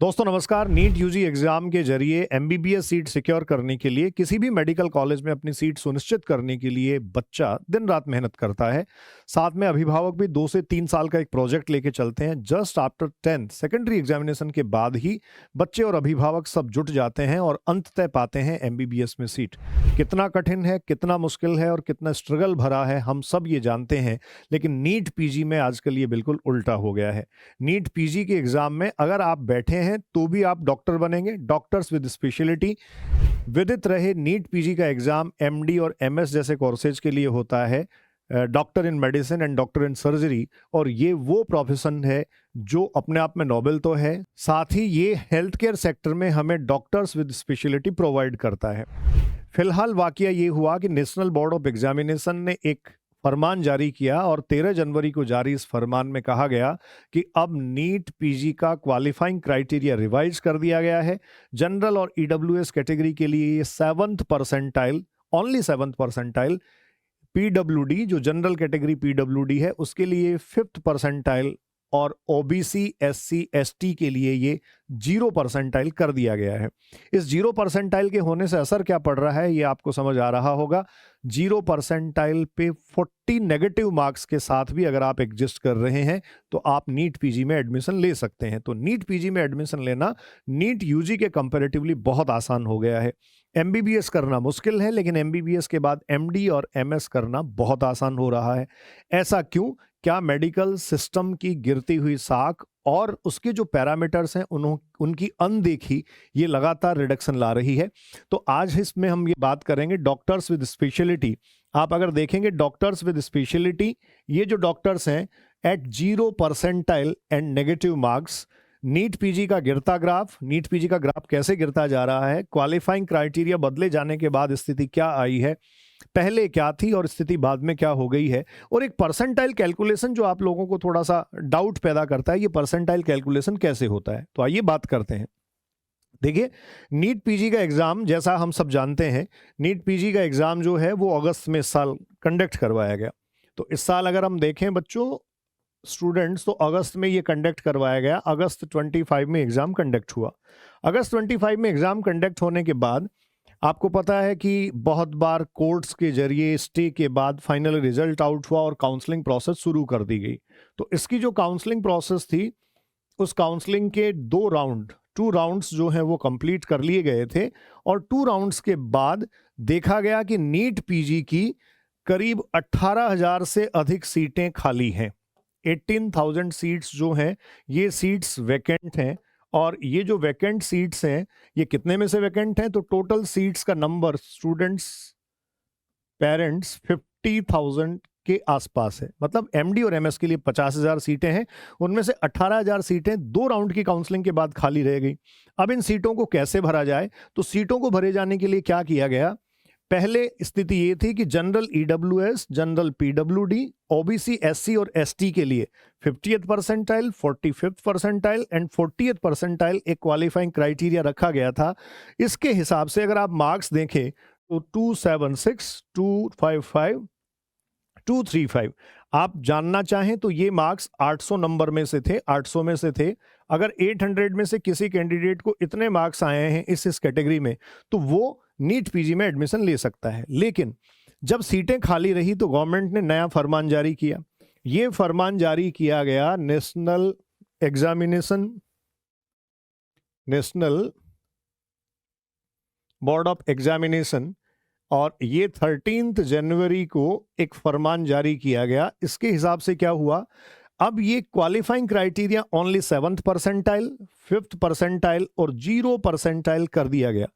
दोस्तों नमस्कार। NEET UG exam के जरिए एमबीबीएस सीट सिक्योर करने के लिए, किसी भी मेडिकल कॉलेज में अपनी सीट सुनिश्चित करने के लिए बच्चा दिन रात मेहनत करता है। साथ में अभिभावक भी 2 से 3 साल का एक प्रोजेक्ट लेके चलते हैं। Just after 10th secondary examination के बाद ही बच्चे और अभिभावक सब जुट जाते हैं और अंततः पाते हैं एमबीबीएस में सीट। कितना कठिन है, कितना मुश्किल है और कितना स्ट्रगल भरा है, हम सब ये जानते हैं। लेकिन नीट पीजी में आजकल ये बिल्कुल उल्टा हो गया है। नीट पीजी के एग्जाम में अगर आप बैठे हैं तो भी आप डॉक्टर बनेंगे, डॉक्टर्स विद स्पेशलिटी। विदित रहे, नीट पीजी का एग्जाम एमडी और एमएस जैसे कोर्सेज के लिए होता है, doctor in medicine and doctor in surgery. और ये वो प्रोफेशन है जो अपने आप में नोबेल तो है, साथ ही ये हेल्थ केयर सेक्टर में हमें डॉक्टर्स विद स्पेशलिटी प्रोवाइड करता है। फिलहाल वाकया ये हुआ कि नेशनल बोर्ड ऑफ एग्जामिनेशन ने एक फरमान जारी किया और 13 जनवरी को जारी इस फरमान में कहा गया कि अब नीट पीजी का क्वालिफाइंग क्राइटेरिया रिवाइज कर दिया गया है। जनरल और ईडब्ल्यूएस कैटेगरी के लिए ये 7th percentile, only 7th percentile, PWD जो जनरल कैटेगरी पीडब्ल्यूडी है उसके लिए 5th परसेंटाइल और ओबीसी एससी एसटी के लिए ये 0 परसेंटाइल कर दिया गया है। इस 0 परसेंटाइल के होने से असर क्या पड़ रहा है ये आपको समझ आ रहा होगा। 0 परसेंटाइल पे 40 नेगेटिव मार्क्स के साथ भी अगर आप एग्जिस्ट कर रहे हैं तो आप नीट पीजी में एडमिशन ले सकते हैं। तो नीट पीजी में एडमिशन लेना नीट यूजी के कंपैरेटिवली बहुत आसान हो गया है। एमबीबीएस करना मुश्किल है, लेकिन एमबीबीएस के बाद एमडी और एमएस करना बहुत आसान हो रहा है। ऐसा क्यों? क्या मेडिकल सिस्टम की गिरती हुई साख और उसके जो पैरामीटर्स हैं उनकी अनदेखी ये लगातार रिडक्शन ला रही है। तो आज इसमें हम ये बात करेंगे डॉक्टर्स विद स्पेशलिटी। आप अगर देखेंगे डॉक्टर्स विद स्पेशलिटी, ये जो डॉक्टर्स हैं at 0 percentile and negative marks, NEET PG का गिरता ग्राफ, नीट पीजी का ग्राफ कैसे गिरता जा रहा है, क्वालिफाइंग क्राइटेरिया बदले जाने के बाद स्थिति क्या आई है, पहले क्या थी और स्थिति बाद में क्या हो गई है, और एक परसेंटाइल कैलकुलेशन जो आप लोगों को थोड़ा सा डाउट पैदा करता है, ये परसेंटाइल कैलकुलेशन कैसे होता है। तो आइए बात करते हैं। देखिए, नीट पीजी का एग्जाम जैसा हम सब जानते हैं, नीट पीजी का एग्जाम जो है वो अगस्त में इस साल कंडक्ट करवाया गया। तो इस साल अगर हम देखें बच्चों, स्टूडेंट्स, तो अगस्त में ये कंडक्ट करवाया गया। अगस्त 25 में एग्जाम कंडक्ट हुआ। अगस्त 25 में एग्जाम कंडक्ट होने के बाद आपको पता है कि बहुत बार कोर्ट्स के जरिए स्टे के बाद फाइनल रिजल्ट आउट हुआ और काउंसलिंग प्रोसेस शुरू कर दी गई। तो इसकी जो काउंसलिंग प्रोसेस थी, उस काउंसलिंग के 2 राउंड्स जो हैं वो कंप्लीट कर लिए गए थे। और 2 राउंड्स के बाद देखा गया कि नीट पीजी की करीब 18,000 से अधिक सीटें खाली हैं। 18,000 सीट्स जो हैं ये सीट्स वैकेंट हैं। और ये जो वैकेंट सीट्स हैं ये कितने में से वैकेंट हैं? तो टोटल सीट्स का नंबर, स्टूडेंट्स, पेरेंट्स, 50,000 के आसपास है। मतलब एमडी और एमएस के लिए 50,000 सीटें हैं, उनमें से 18,000 सीटें 2 राउंड की काउंसलिंग के बाद खाली रह गई। अब इन सीटों को कैसे भरा जाए? तो सीटों को भरे जाने के लिए क्या किया गया? पहले स्थिति ये थी कि general EWS, general PWD, OBC SC और एसटी के लिए 50th percentile, 45th percentile and 40th percentile एक क्वालिफाइंग क्राइटेरिया रखा गया था। इसके हिसाब से अगर आप मार्क्स देखें तो 276, 255, 235, आप जानना चाहें तो ये मार्क्स 800 नंबर में से थे, 800 में से थे। अगर 800 में से किसी कैंडिडेट को इतने मार्क्स आए हैं इस कैटेगरी में, तो वो नीट पीजी में एडमिशन ले सकता है। लेकिन जब सीटें खाली रही तो गवर्नमेंट ने नया फरमान जारी किया। ये फरमान जारी किया गया नेशनल बोर्ड ऑफ एग्जामिनेशन, और ये 13 जनवरी को एक फरमान जारी किया गया। इसके हिसाब से क्या हुआ, अब ये qualifying criteria only 7th percentile, 5th percentile और 0 परसेंटाइल कर दिया गया।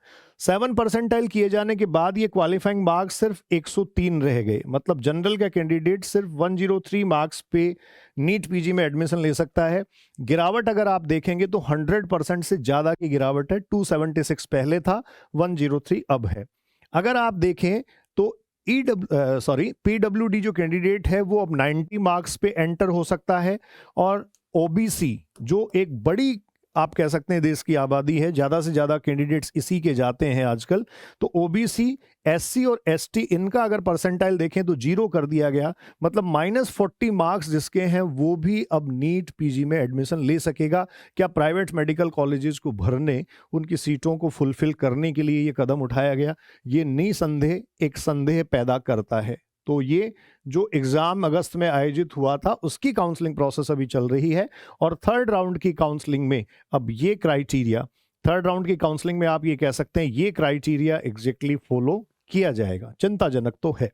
7 परसेंटाइल किए जाने के बाद ये क्वालिफाइंग मार्क्स सिर्फ 103 रह गए। मतलब जनरल का कैंडिडेट सिर्फ 103 मार्क्स पे नीट पीजी में एडमिशन ले सकता है। गिरावट अगर आप देखेंगे तो 100% से ज़्यादा की गिरावट है। 276 पहले था, 103 अब है। अगर आप देखें तो पीडब्ल्यूडी जो कैंडिडेट है वो अब 90 मार्क्स पे एंटर हो सकता है। और ओबीसी जो एक बड़ी आप कह सकते हैं देश की आबादी है, ज़्यादा से ज़्यादा कैंडिडेट्स इसी के जाते हैं आजकल। तो ओबीसी, एससी और एसटी, इनका अगर परसेंटाइल देखें तो 0 कर दिया गया, मतलब -40 मार्क्स जिसके हैं वो भी अब नीट पीजी में एडमिशन ले सकेगा। क्या प्राइवेट मेडिकल कॉलेजेस को भरने, उनकी सीटों को फुलफिल करने के लिए ये कदम उठाया गया? ये निसंदेह एक संदेह पैदा करता है। तो ये जो एग्ज़ाम अगस्त में आयोजित हुआ था उसकी काउंसलिंग प्रोसेस अभी चल रही है, और थर्ड राउंड की काउंसलिंग में अब ये क्राइटेरिया, थर्ड राउंड की काउंसलिंग में आप ये कह सकते हैं ये क्राइटेरिया एग्जैक्टली फॉलो किया जाएगा। चिंताजनक तो है।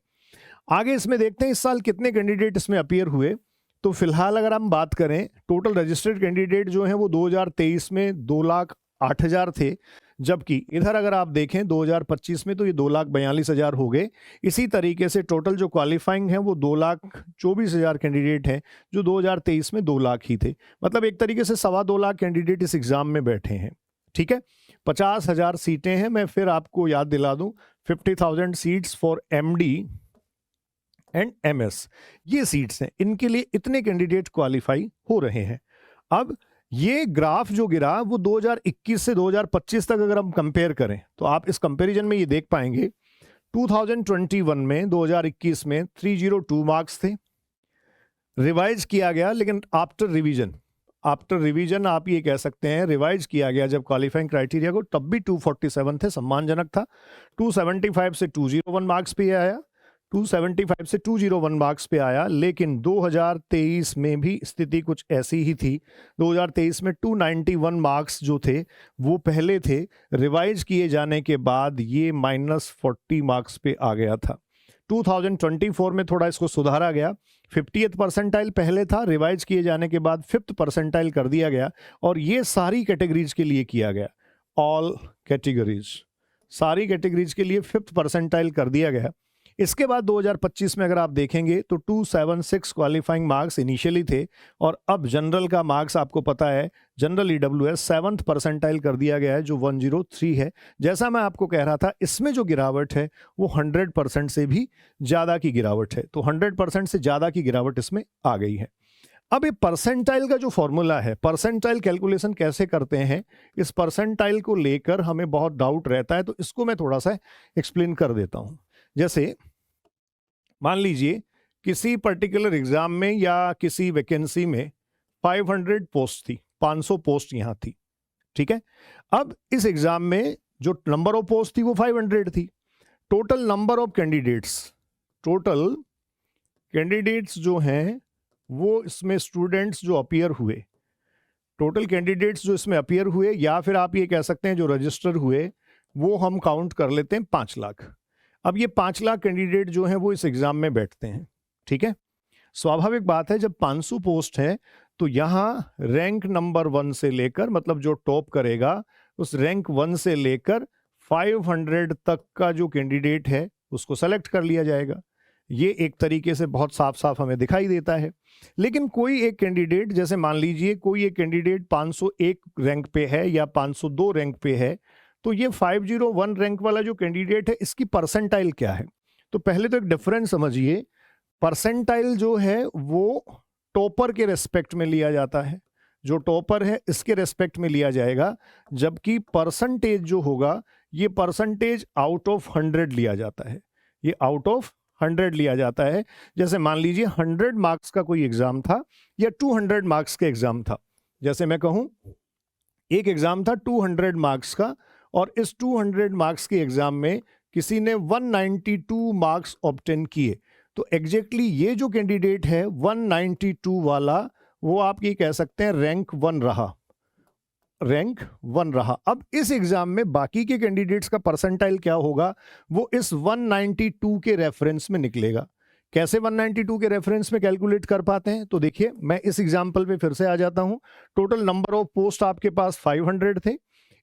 आगे इसमें देखते हैं इस साल कितने कैंडिडेट इसमें अपीयर हुए। तो फिलहाल अगर हम बात करें, टोटल रजिस्टर्ड कैंडिडेट जो हैं वो 2023 में 2,08,000 थे, जबकि इधर अगर आप देखें 2025 में तो ये 2,42,000 हो गए। इसी तरीके से टोटल जो क्वालिफाइंग है वो 2,24,000 कैंडिडेट हैं, जो 2023 में 2 लाख ही थे। मतलब एक तरीके से 2.25 लाख कैंडिडेट इस एग्जाम में बैठे हैं। ठीक है, 50,000 सीटें हैं। मैं फिर आपको याद दिला दूं, 50,000 seats for MD and MS, ये सीट्स हैं, इनके लिए इतने कैंडिडेट क्वालिफाई हो रहे हैं। अब ये ग्राफ जो गिरा वो 2021 से 2025 तक अगर हम कंपेयर करें तो आप इस कंपैरिजन में ये देख पाएंगे 2021 में, 2021 में 302 मार्क्स थे, रिवाइज किया गया, लेकिन आफ्टर रिवीजन आप ये कह सकते हैं रिवाइज किया गया जब क्वालिफाइंग क्राइटेरिया को, तब भी 247 थे, सम्मानजनक था। 275 से 201 मार्क्स पे आया, 275 से 201 मार्क्स पे आया। लेकिन 2023 में भी स्थिति कुछ ऐसी ही थी। 2023 में 291 मार्क्स जो थे वो पहले थे, रिवाइज किए जाने के बाद ये -40 मार्क्स पे आ गया था। 2024 में थोड़ा इसको सुधारा गया, 50th परसेंटाइल पहले था, रिवाइज किए जाने के बाद 5th परसेंटाइल कर दिया गया, और ये सारी कैटेगरीज के लिए किया गया, ऑल कैटेगरीज, सारी कैटेगरीज के लिए 5th परसेंटाइल कर दिया गया। इसके बाद 2025 में अगर आप देखेंगे तो 276 क्वालिफाइंग मार्क्स इनिशियली थे, और अब जनरल का मार्क्स आपको पता है, जनरल ईडब्ल्यूएस 7th परसेंटाइल कर दिया गया है, जो 103 है। जैसा मैं आपको कह रहा था, इसमें जो गिरावट है वो 100% से भी ज़्यादा की गिरावट है। तो 100% से ज़्यादा की गिरावट इसमें आ गई है। अब ये परसेंटाइल का जो फॉर्मूला है, परसेंटाइल कैलकुलेशन कैसे करते हैं, इस परसेंटाइल को लेकर हमें बहुत डाउट रहता है, तो इसको मैं थोड़ा सा एक्सप्लेन कर देता हूँ। जैसे मान लीजिए किसी पर्टिकुलर एग्जाम में या किसी वैकेंसी में 500 पोस्ट थी, 500 पोस्ट यहाँ थी। ठीक है, अब इस एग्जाम में जो नंबर ऑफ पोस्ट थी वो 500 थी। टोटल नंबर ऑफ कैंडिडेट्स जो हैं वो इसमें स्टूडेंट्स जो अपीयर हुए, टोटल कैंडिडेट्स जो इसमें अपीयर हुए, या फिर आप ये कह सकते हैं जो रजिस्टर हुए, वो हम काउंट कर लेते हैं 5 लाख। अब ये 5 लाख कैंडिडेट जो हैं वो इस एग्जाम में बैठते हैं। ठीक है, स्वाभाविक बात है, जब 500 पोस्ट है तो यहाँ रैंक नंबर 1 से लेकर, मतलब जो टॉप करेगा उस रैंक 1 से लेकर 500 तक का जो कैंडिडेट है उसको सेलेक्ट कर लिया जाएगा। ये एक तरीके से बहुत साफ साफ हमें दिखाई देता है। लेकिन कोई एक कैंडिडेट, जैसे मान लीजिए कोई एक कैंडिडेट 501 रैंक पे है या 502 रैंक पे है, तो ये 501 रैंक वाला जो कैंडिडेट है इसकी परसेंटाइल क्या है? तो पहले तो एक डिफरेंस समझिए, परसेंटाइल जो है वो टॉपर के रेस्पेक्ट में लिया जाता है, जो टॉपर है इसके रेस्पेक्ट में लिया जाएगा, जबकि परसेंटेज जो होगा ये परसेंटेज आउट ऑफ 100 लिया जाता है, ये आउट ऑफ 100 लिया जाता है। जैसे मान लीजिए 100 मार्क्स का कोई एग्जाम था या 200 मार्क्स का एग्जाम था, जैसे मैं कहूं एक एग्जाम था 200 मार्क्स का, और इस 200 मार्क्स के एग्जाम में किसी ने 192 मार्क्स ऑब्टेन किए, तो एग्जैक्टली ये जो कैंडिडेट है 192 वाला, वो आप ये कह सकते हैं रैंक 1 रहा, रैंक 1 रहा। अब इस एग्जाम में बाकी के कैंडिडेट्स का परसेंटाइल क्या होगा, वो इस 192 के रेफरेंस में निकलेगा। कैसे 192 के रेफरेंस में कैलकुलेट कर पाते हैं? तो देखिए, मैं इस एग्जाम्पल पे फिर से आ जाता हूं। टोटल नंबर ऑफ पोस्ट आपके पास 500 थे।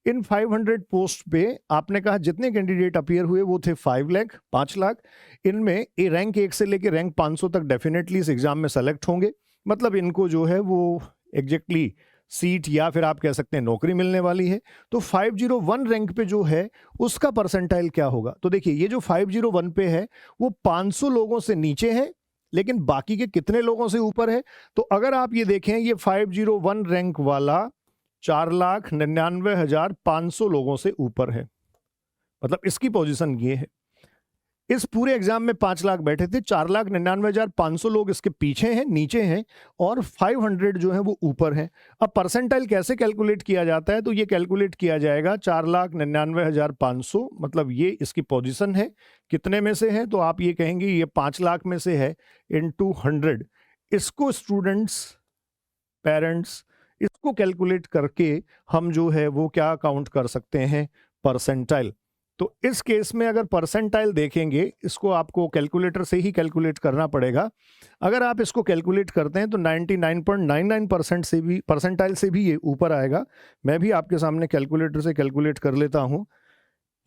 इन 500 पोस्ट पे आपने कहा जितने कैंडिडेट अपीयर हुए वो थे 5 लाख। इनमें रैंक 1 से लेकर रैंक 500 तक डेफिनेटली इस एग्जाम में सेलेक्ट होंगे, मतलब इनको जो है वो एग्जैक्टली सीट या फिर आप कह सकते हैं नौकरी मिलने वाली है। तो 501 रैंक पे जो है उसका परसेंटाइल क्या होगा? तो देखिए, ये जो 501 पे है वो 500 लोगों से नीचे है, लेकिन बाकी के कितने लोगों से ऊपर है? तो अगर आप ये देखें, ये 501 रैंक वाला 4,99,500 लोगों से ऊपर है। मतलब इसकी पोजीशन ये है। इस पूरे एग्जाम में 5 लाख बैठे थे, 4,99,500 लोग इसके पीछे हैं, नीचे हैं, और 500 जो है वो ऊपर हैं। अब परसेंटाइल कैसे कैलकुलेट किया जाता है? तो ये कैलकुलेट किया जाएगा 4,99,500, मतलब ये इसकी पोजीशन है, कितने में से है? तो आप ये कहेंगे ये 5 लाख में से है, इनटू 100। इसको स्टूडेंट्स, पेरेंट्स, इसको कैलकुलेट करके हम जो है वो क्या काउंट कर सकते हैं? परसेंटाइल। तो इस केस में अगर परसेंटाइल देखेंगे, इसको आपको कैलकुलेटर से ही कैलकुलेट करना पड़ेगा। अगर आप इसको कैलकुलेट करते हैं तो 99.99% से भी, परसेंटाइल से भी ये ऊपर आएगा। मैं भी आपके सामने कैलकुलेटर से कैलकुलेट कर लेता हूं।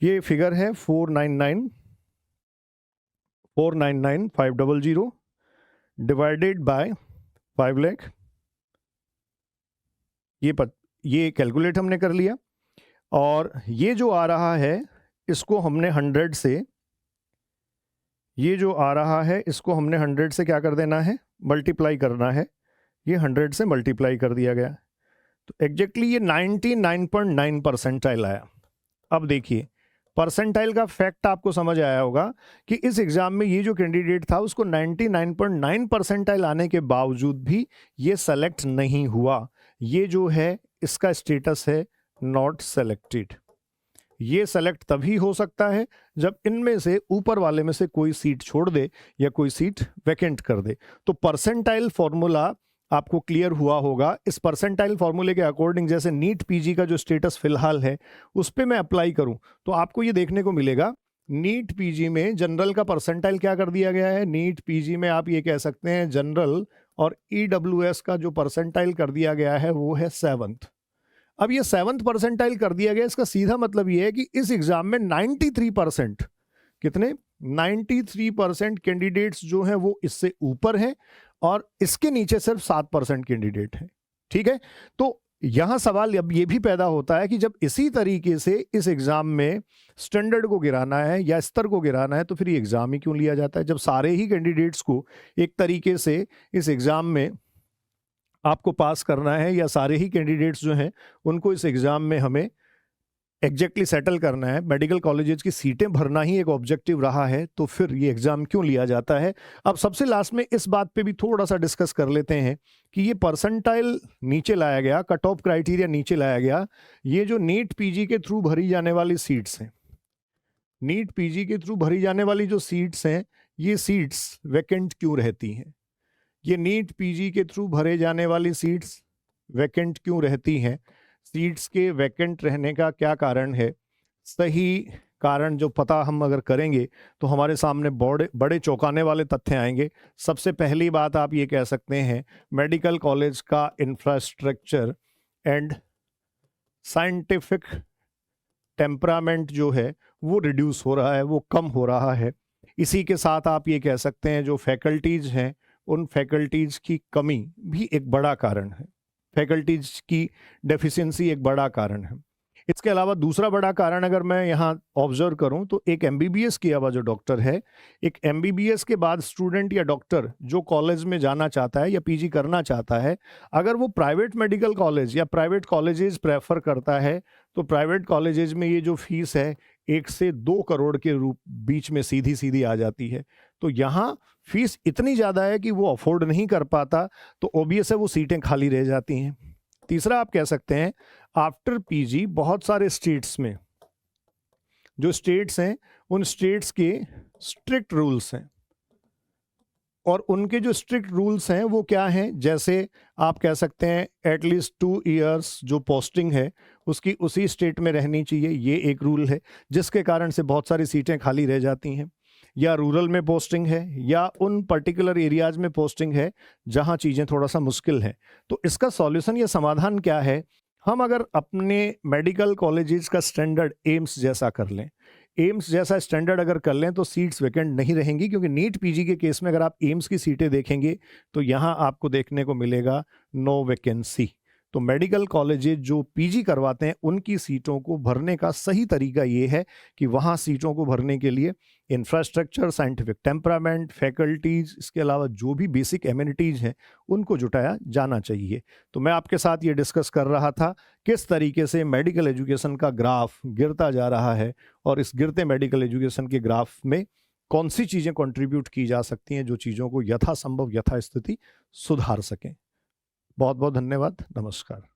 ये फिगर है 499,500 डिवाइडेड बाय 5 लाख। ये कैलकुलेट हमने कर लिया, और ये जो आ रहा है इसको हमने 100 से, ये जो आ रहा है इसको हमने 100 से क्या कर देना है? मल्टीप्लाई करना है। ये 100 से मल्टीप्लाई कर दिया गया, तो एग्जैक्टली ये 99.9 परसेंटाइल आया। अब देखिए, परसेंटाइल का फैक्ट आपको समझ आया होगा कि इस एग्जाम में ये जो कैंडिडेट था उसको 99.9 परसेंटाइल आने के बावजूद भी ये सेलेक्ट नहीं हुआ। ये जो है इसका स्टेटस है नॉट सेलेक्टेड। ये सेलेक्ट तभी हो सकता है जब इनमें से ऊपर वाले में से कोई सीट छोड़ दे या कोई सीट वैकेंट कर दे। तो परसेंटाइल फॉर्मूला आपको क्लियर हुआ होगा। इस परसेंटाइल फॉर्मूले के अकॉर्डिंग जैसे नीट पीजी का जो स्टेटस फिलहाल है उस पर मैं अप्लाई करूं तो आपको ये देखने को मिलेगा, नीट पीजी में जनरल का परसेंटाइल क्या कर दिया गया है? नीट पीजी में आप ये कह सकते हैं जनरल और ईडब्ल्यूएस का जो परसेंटाइल कर दिया गया है वो है 7th। अब ये 7th परसेंटाइल कर दिया गया, इसका सीधा मतलब ये है कि इस एग्जाम में 93%, कितने? 93% कैंडिडेट्स जो हैं वो इससे ऊपर हैं, और इसके नीचे सिर्फ 7% कैंडिडेट हैं। ठीक है, तो यहां सवाल अब ये भी पैदा होता है कि जब इसी तरीके से इस एग्जाम में स्टैंडर्ड को गिराना है या स्तर को गिराना है तो फिर ये एग्जाम ही क्यों लिया जाता है? जब सारे ही कैंडिडेट्स को एक तरीके से इस एग्जाम में आपको पास करना है, या सारे ही कैंडिडेट्स जो हैं उनको इस एग्जाम में हमें एग्जैक्टली सेटल करना है, मेडिकल कॉलेजेस की सीटें भरना ही एक ऑब्जेक्टिव रहा है, तो फिर ये एग्जाम क्यों लिया जाता है? अब सबसे लास्ट में इस बात पे भी थोड़ा सा डिस्कस कर लेते हैं कि ये परसेंटाइल नीचे लाया गया, कट ऑफ क्राइटेरिया नीचे लाया गया। ये जो नीट पीजी के थ्रू भरी जाने वाली सीट्स हैं, नीट पीजी के थ्रू भरी जाने वाली जो सीट्स हैं, ये सीट्स वैकेंट क्यों रहती हैं? ये नीट पीजी के थ्रू भरे जाने वाली सीट्स वैकेंट क्यों रहती हैं? सीट्स के वैकेंट रहने का क्या कारण है? सही कारण जो पता हम अगर करेंगे तो हमारे सामने बड़े चौंकाने वाले तथ्य आएंगे। सबसे पहली बात आप ये कह सकते हैं, मेडिकल कॉलेज का इंफ्रास्ट्रक्चर एंड साइंटिफिक टेम्परामेंट जो है वो रिड्यूस हो रहा है, वो कम हो रहा है। इसी के साथ आप ये कह सकते हैं जो फैकल्टीज हैं उन फैकल्टीज की कमी भी एक बड़ा कारण है, फैकल्टीज की डेफिशिएंसी एक बड़ा कारण है। इसके अलावा दूसरा बड़ा कारण अगर मैं यहाँ ऑब्जर्व करूँ तो एक एमबीबीएस किया हुआ जो डॉक्टर है, एक एमबीबीएस के बाद स्टूडेंट या डॉक्टर जो कॉलेज में जाना चाहता है या पीजी करना चाहता है, अगर वो प्राइवेट मेडिकल कॉलेज या प्राइवेट कॉलेजेस प्रेफर करता है तो प्राइवेट कॉलेजेस में ये जो फीस है 1 से 2 करोड़ के रूप बीच में सीधी सीधी आ जाती है। तो यहाँ फीस इतनी ज़्यादा है कि वो अफोर्ड नहीं कर पाता, तो ऑब्वियस है वो सीटें खाली रह जाती हैं। तीसरा आप कह सकते हैं आफ्टर पीजी बहुत सारे स्टेट्स में, जो स्टेट्स हैं उन स्टेट्स के स्ट्रिक्ट रूल्स हैं, और उनके जो स्ट्रिक्ट रूल्स हैं वो क्या हैं? जैसे आप कह सकते हैं एटलीस्ट 2 इयर्स जो पोस्टिंग है उसकी उसी स्टेट में रहनी चाहिए, ये एक रूल है, जिसके कारण से बहुत सारी सीटें खाली रह जाती हैं। या रूरल में पोस्टिंग है या उन पर्टिकुलर एरियाज में पोस्टिंग है जहां चीज़ें थोड़ा सा मुश्किल है। तो इसका सॉल्यूशन या समाधान क्या है? हम अगर अपने मेडिकल कॉलेजेस का स्टैंडर्ड एम्स जैसा कर लें, एम्स जैसा स्टैंडर्ड अगर कर लें तो सीट्स वैकेंट नहीं रहेंगी, क्योंकि नीट पीजी के केस में अगर आप एम्स की सीटें देखेंगे तो यहाँ आपको देखने को मिलेगा नो वैकेंसी। तो मेडिकल कॉलेजेस जो पीजी करवाते हैं उनकी सीटों को भरने का सही तरीका ये है कि वहाँ सीटों को भरने के लिए इंफ्रास्ट्रक्चर, साइंटिफिक टेम्परामेंट, फैकल्टीज, इसके अलावा जो भी बेसिक एमिनिटीज हैं उनको जुटाया जाना चाहिए। तो मैं आपके साथ ये डिस्कस कर रहा था किस तरीके से मेडिकल एजुकेशन का ग्राफ गिरता जा रहा है और इस गिरते मेडिकल एजुकेशन के ग्राफ में कौन सी चीज़ें कंट्रीब्यूट की जा सकती हैं जो चीज़ों को यथासंभव यथास्थिति सुधार सकें। बहुत बहुत धन्यवाद। नमस्कार।